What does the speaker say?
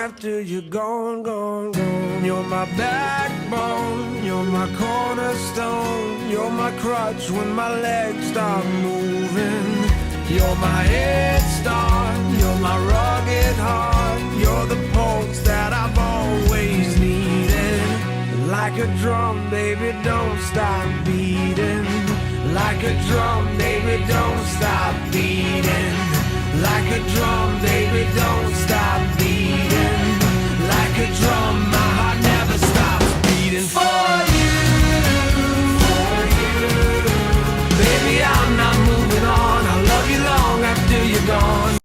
after you're gone, gone, gone. You're my backbone, you're my cornerstone, you're my crutch when my legs stop moving. You're my head start, you're my rugged heart, you're the pulse that I've always needed. Like a drum, baby, don't stop beating. Like a drum, baby, don't stop beating. Like a drum, baby, don't stop